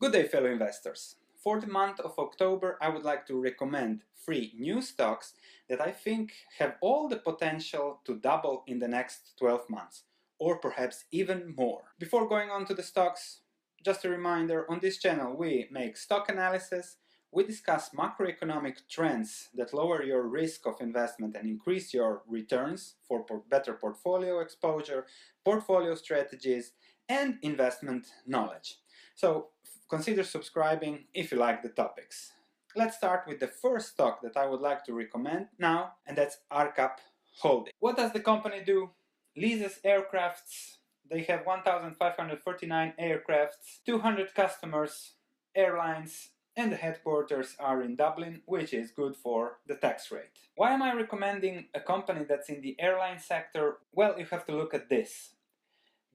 Good day, fellow investors. For the month of October, I would like to recommend 3 new stocks that I think have all the potential to double in the next 12 months, or perhaps even more. Before going on to the stocks, just a reminder, on this channel we make stock analysis, we discuss macroeconomic trends that lower your risk of investment and increase your returns for better portfolio exposure, portfolio strategies, and investment knowledge. So consider subscribing if you like the topics. Let's start with the first stock that I would like to recommend now, and that's AERCAP Holdings. What does the company do? Leases aircrafts. They have 1,549 aircrafts, 200 customers, airlines, and the headquarters are in Dublin, which is good for the tax rate. Why am I recommending a company that's in the airline sector? Well, you have to look at this.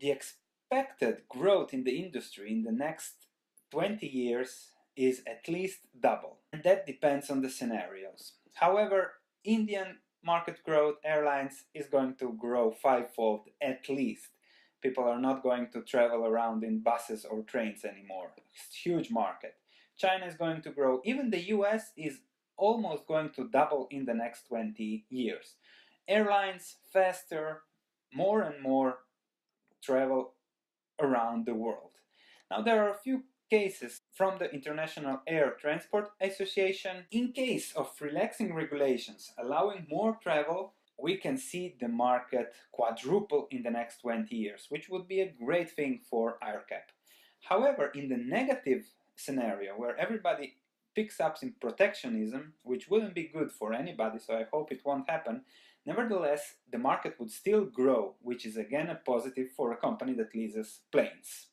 The expected growth in the industry in the next 20 years is at least double, and that depends on the scenarios. However, Indian market growth, airlines, is going to grow fivefold at least. People are not going to travel around in buses or trains anymore. It's a huge market. China is going to grow. Even the US is almost going to double in the next 20 years. Airlines, faster, more and more travel around the world. Now, there are a few cases from the International Air Transport Association. In case of relaxing regulations allowing more travel, we can see the market quadruple in the next 20 years, which would be a great thing for AERCAP. However, in the negative scenario where everybody picks up in protectionism, which wouldn't be good for anybody, so I hope it won't happen, nevertheless, the market would still grow, which is again a positive for a company that leases planes.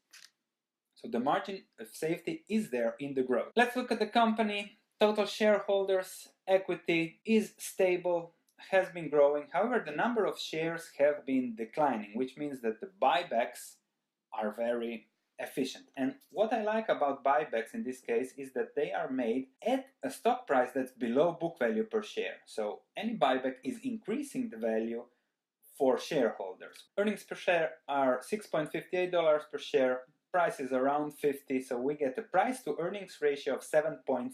So the margin of safety is there in the growth. Let's look at the company. Total shareholders' equity is stable, has been growing. However, the number of shares have been declining, which means that the buybacks are very efficient. And what I like about buybacks in this case is that they are made at a stock price that's below book value per share. So any buyback is increasing the value for shareholders. Earnings per share are $6.58 per share. Price is around 50, so we get a price to earnings ratio of 7.7,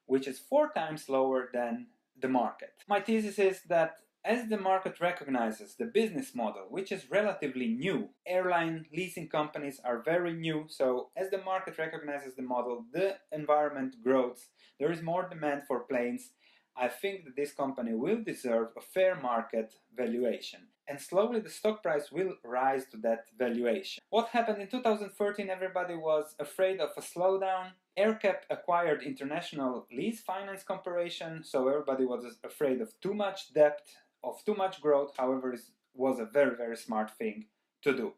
which is 4 times lower than the market. My thesis is that as the market recognizes the business model, which is relatively new, airline leasing companies are very new, so as the market recognizes the model, the environment grows, there is more demand for planes. I think that this company will deserve a fair market valuation, and slowly the stock price will rise to that valuation. What happened in 2013? Everybody was afraid of a slowdown. AERCAP acquired International Lease Finance Corporation, so everybody was afraid of too much debt, of too much growth. However, it was a very, very smart thing to do.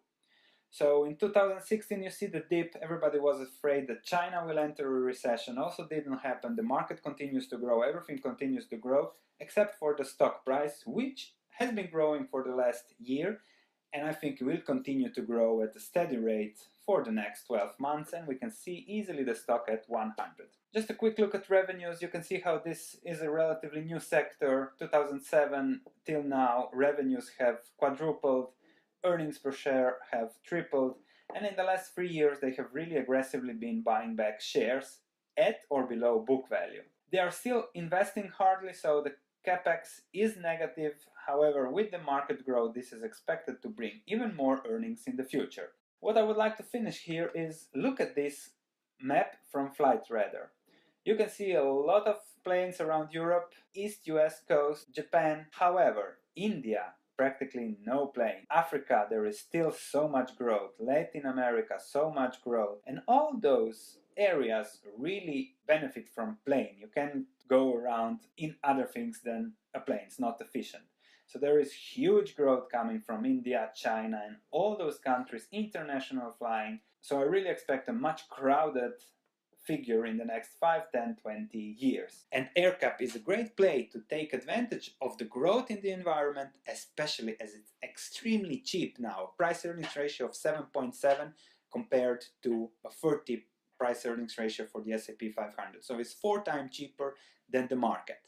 So in 2016 you see the dip. Everybody was afraid that China will enter a recession. Also didn't happen. The market continues to grow. Everything continues to grow except for the stock price, which has been growing for the last year, and I think it will continue to grow at a steady rate for the next 12 months, and we can see easily the stock at 100. Just a quick look at revenues. You can see how this is a relatively new sector. 2007 till now, revenues have quadrupled, earnings per share have tripled, and in the last 3 years they have really aggressively been buying back shares at or below book value. They are still investing hardly, so the capex is negative. However, with the market growth, this is expected to bring even more earnings in the future. What I would like to finish here is look at this map from Flight Radar. You can see a lot of planes around Europe, East US coast, Japan. However, India, practically no plane. Africa, there is still so much growth. Latin America, so much growth. And all those areas really benefit from plane. You can go around in other things than a plane. It's not efficient. So there is huge growth coming from India, China, and all those countries, international flying. So I really expect a much crowded figure in the next 5, 10, 20 years. And AERCAP is a great play to take advantage of the growth in the environment, especially as it's extremely cheap now. Price-earnings ratio of 7.7 compared to a 30 price-earnings ratio for the S&P 500. So it's 4 times cheaper than the market.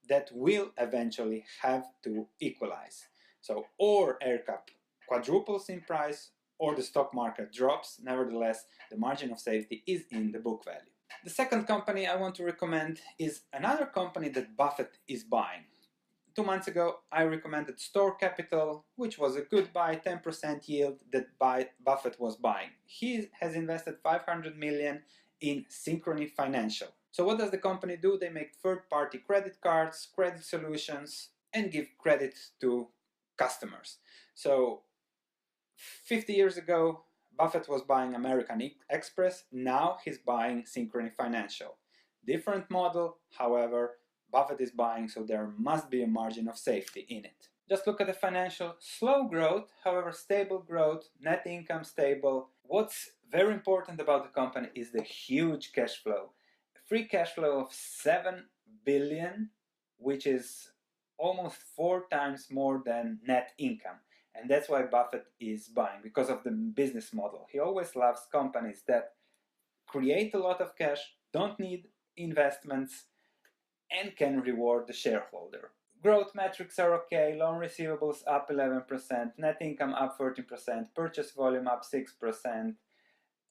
That will eventually have to equalize. So or AERCAP quadruples in price, or the stock market drops, nevertheless, the margin of safety is in the book value. The second company I want to recommend is another company that Buffett is buying. 2 months ago, I recommended Store Capital, which was a good buy, 10% yield that Buffett was buying. He has invested $500 million in Synchrony Financial. So what does the company do? They make third-party credit cards, credit solutions, and give credit to customers. So 50 years ago, Buffett was buying American Express. Now he's buying Synchrony Financial. Different model, however, Buffett is buying, so there must be a margin of safety in it. Just look at the financial. Slow growth, however stable growth, net income stable. What's very important about the company is the huge cash flow. Free cash flow of $7 billion, which is almost 4 times more than net income. And that's why Buffett is buying, because of the business model. He always loves companies that create a lot of cash, don't need investments, and can reward the shareholder. Growth metrics are okay, loan receivables up 11%, net income up 13%, purchase volume up 6%,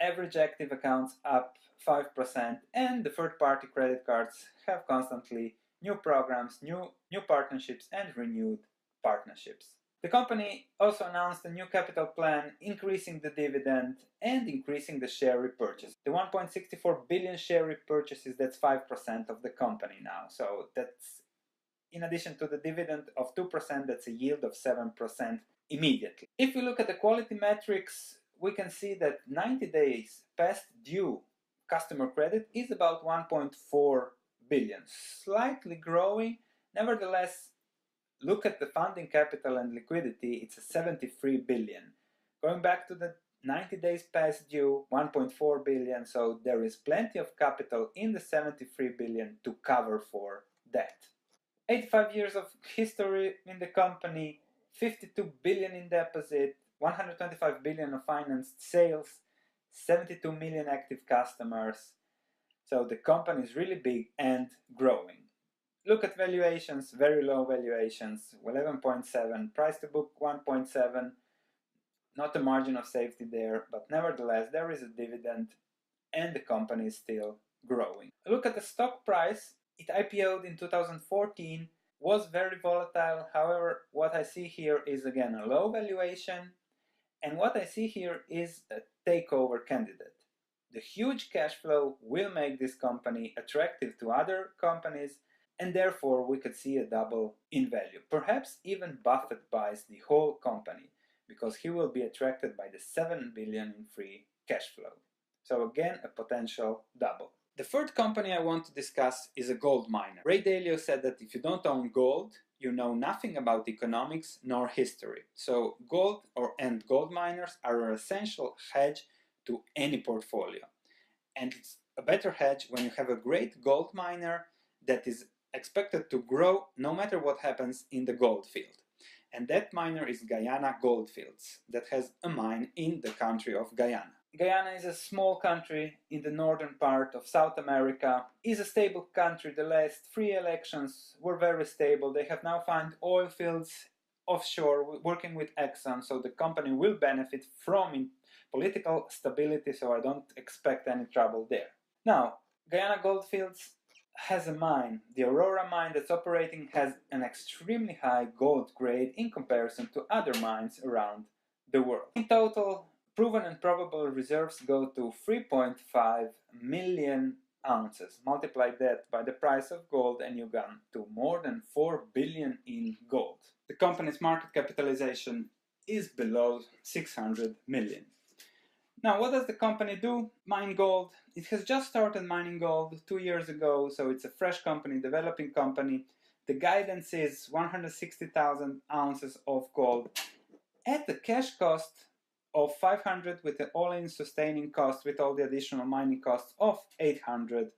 average active accounts up 5%, and the third-party credit cards have constantly new programs, new partnerships, and renewed partnerships. The company also announced a new capital plan, increasing the dividend and increasing the share repurchase. The 1.64 billion share repurchases, that's 5% of the company now. So that's, in addition to the dividend of 2%, that's a yield of 7% immediately. If we look at the quality metrics, we can see that 90 days past due customer credit is about 1.4 billion, slightly growing. Nevertheless, look at the funding capital and liquidity, it's a 73 billion. Going back to the 90 days past due, 1.4 billion, so there is plenty of capital in the 73 billion to cover for debt. 85 years of history in the company, 52 billion in deposit, 125 billion of financed sales, 72 million active customers. So the company is really big and growing. Look at valuations, very low valuations, 11.7, price to book 1.7, not a margin of safety there, but nevertheless there is a dividend and the company is still growing. Look at the stock price, it IPO'd in 2014, was very volatile. However, what I see here is again a low valuation, and what I see here is a takeover candidate. The huge cash flow will make this company attractive to other companies, and therefore we could see a double in value. Perhaps even Buffett buys the whole company because he will be attracted by the 7 billion in free cash flow. So again, a potential double. The third company I want to discuss is a gold miner. Ray Dalio said that if you don't own gold, you know nothing about economics nor history. So gold and gold miners are an essential hedge to any portfolio. And it's a better hedge when you have a great gold miner that is expected to grow no matter what happens in the gold field. And that miner is GUYANA GOLDFIELDS, that has a mine in the country of Guyana. Guyana is a small country in the northern part of South America, is a stable country. The last 3 elections were very stable. They have now found oil fields offshore, working with Exxon, so the company will benefit from political stability, so I don't expect any trouble there. Now, GUYANA GOLDFIELDS has a mine, the Aurora mine that's operating, has an extremely high gold grade in comparison to other mines around the world. In total, proven and probable reserves go to 3.5 million ounces. Multiply that by the price of gold and you get to more than 4 billion in gold. The company's market capitalization is below 600 million. Now, what does the company do? Mine gold. It has just started mining gold 2 years ago, so it's a fresh company, developing company. The guidance is 160,000 ounces of gold at the cash cost of 500, with the all-in sustaining cost with all the additional mining costs of $800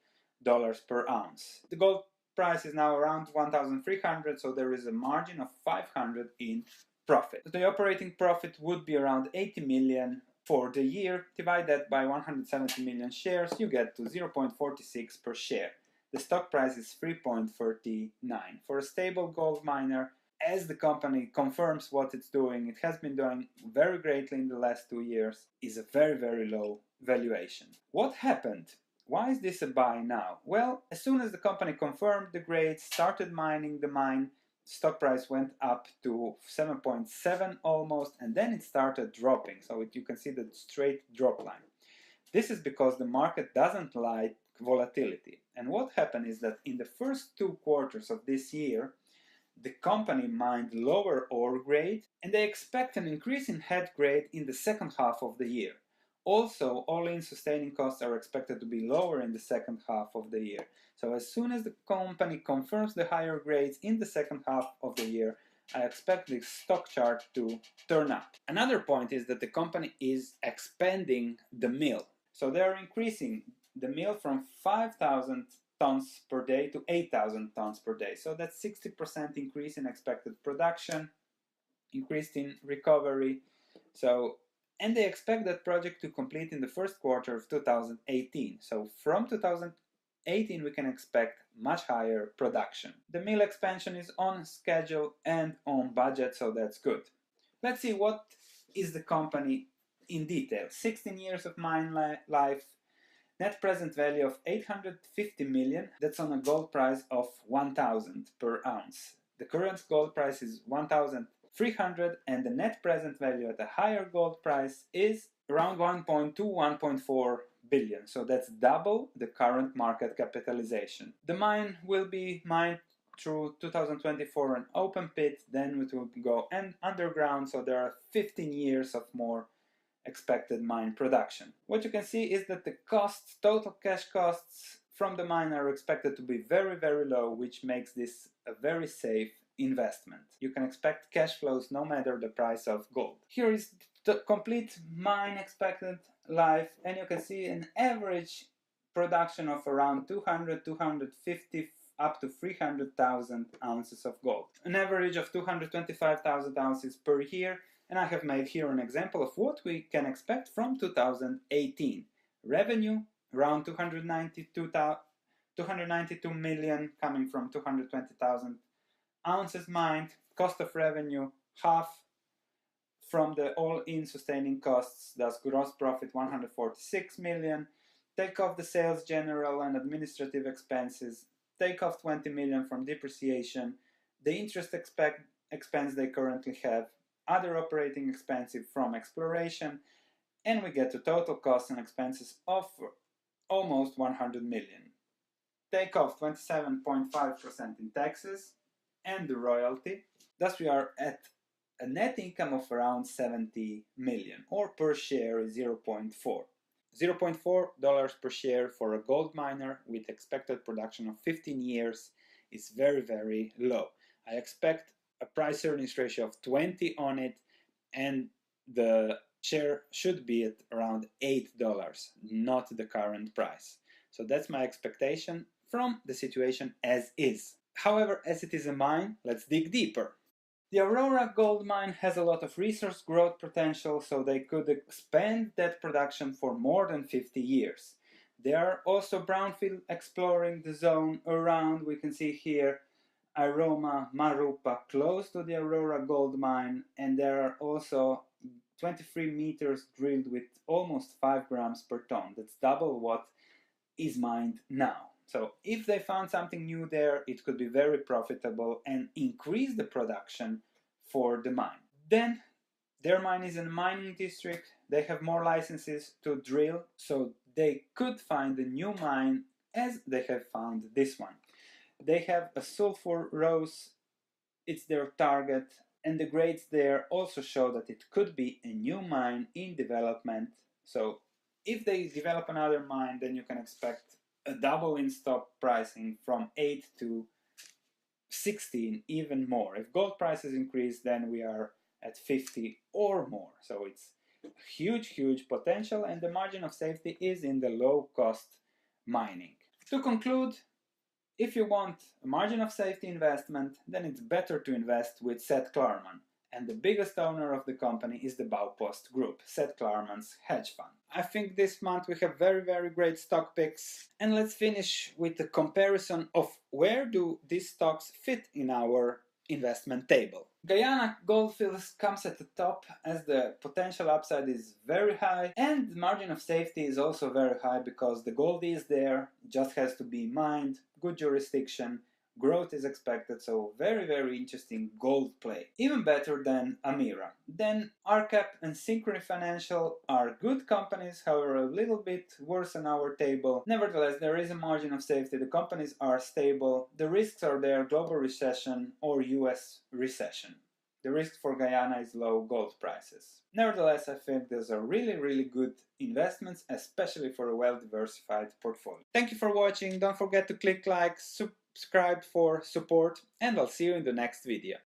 per ounce. The gold price is now around 1,300, so there is a margin of 500 in profit. The operating profit would be around 80 million for the year. Divide that by 170 million shares, you get to 0.46 per share. The stock price is 3.39. For a stable gold miner, as the company confirms what it's doing, it has been doing very greatly in the last 2 years, is a very, very low valuation. What happened? Why is this a buy now? Well, as soon as the company confirmed the grades, started mining the mine, stock price went up to 7.7 almost, and then it started dropping. So you can see the straight drop line. This is because the market doesn't like volatility. And what happened is that in the first 2 quarters of this year, the company mined lower ore grade, and they expect an increase in head grade in the second half of the year. Also, all-in sustaining costs are expected to be lower in the second half of the year. So as soon as the company confirms the higher grades in the second half of the year, I expect the stock chart to turn up. Another point is that the company is expanding the mill. So they are increasing the mill from 5,000 tons per day to 8,000 tons per day. So that's 60% increase in expected production, increase in recovery. And they expect that project to complete in the first quarter of 2018. So from 2018 we can expect much higher production. The mill expansion is on schedule and on budget, so that's good. Let's see what is the company in detail. 16 years of mine life, net present value of 850 million, that's on a gold price of 1,000 per ounce. The current gold price is 1,300 and the net present value at a higher gold price is around 1.2, 1.4 billion. So that's double the current market capitalization. The mine will be mined through 2024 an open pit, then it will go underground, so there are 15 years of more expected mine production. What you can see is that the costs, total cash costs from the mine are expected to be very, very low, which makes this a very safe investment. You can expect cash flows no matter the price of gold. Here is the complete mine expected life, and you can see an average production of around 200, 250 up to 300,000 ounces of gold. An average of 225,000 ounces per year. And I have made here an example of what we can expect from 2018. Revenue around 292 million, coming from 220,000 ounces mined. Cost of revenue half from the all-in sustaining costs, thus gross profit 146 million. Take off the sales, general and administrative expenses. Take off 20 million from depreciation. The interest expense they currently have. Other operating expenses from exploration, and we get to total costs and expenses of almost 100 million. Take off 27.5% in taxes and the royalty. Thus we are at a net income of around 70 million, or per share is 0.4. $0.4 per share for a gold miner with expected production of 15 years is very, very low. I expect a price earnings ratio of 20 on it, and the share should be at around $8, not the current price. So that's my expectation from the situation as is. However, as it is a mine, let's dig deeper. The Aurora gold mine has a lot of resource growth potential, so they could expand that production for more than 50 years. They are also brownfield exploring the zone around. We can see here Aroma, Marupa, close to the Aurora gold mine, and there are also 23 meters drilled with almost 5 grams per ton. That's double what is mined now. So if they found something new there, it could be very profitable and increase the production for the mine. Then their mine is in a mining district. They have more licenses to drill, so they could find a new mine as they have found this one. They have a sulfur rose, it's their target, and the grades there also show that it could be a new mine in development. So if they develop another mine, then you can expect a double in stock pricing from 8 to 16, even more. If gold prices increase, then we are at 50 or more. So it's huge, huge potential, and the margin of safety is in the low cost mining. To conclude, if you want a margin of safety investment, then it's better to invest with Seth Klarman. And the biggest owner of the company is the Baupost Group, Seth Klarman's hedge fund. I think this month we have very, very great stock picks. And let's finish with the comparison of where do these stocks fit in our investment table. Guyana Goldfields comes at the top as the potential upside is very high and the margin of safety is also very high because the gold is there, just has to be mined, good jurisdiction, growth is expected, so very interesting gold play. Even better than Amira. Then AERCAP and Synchrony Financial are good companies, however a little bit worse on our table. Nevertheless, there is a margin of safety, the companies are stable, the risks are there, global recession or US recession. The risk for Guyana is low gold prices. Nevertheless, I think those are really good investments, especially for a well-diversified portfolio. Thank you for watching, don't forget to click like, subscribe for support, and I'll see you in the next video.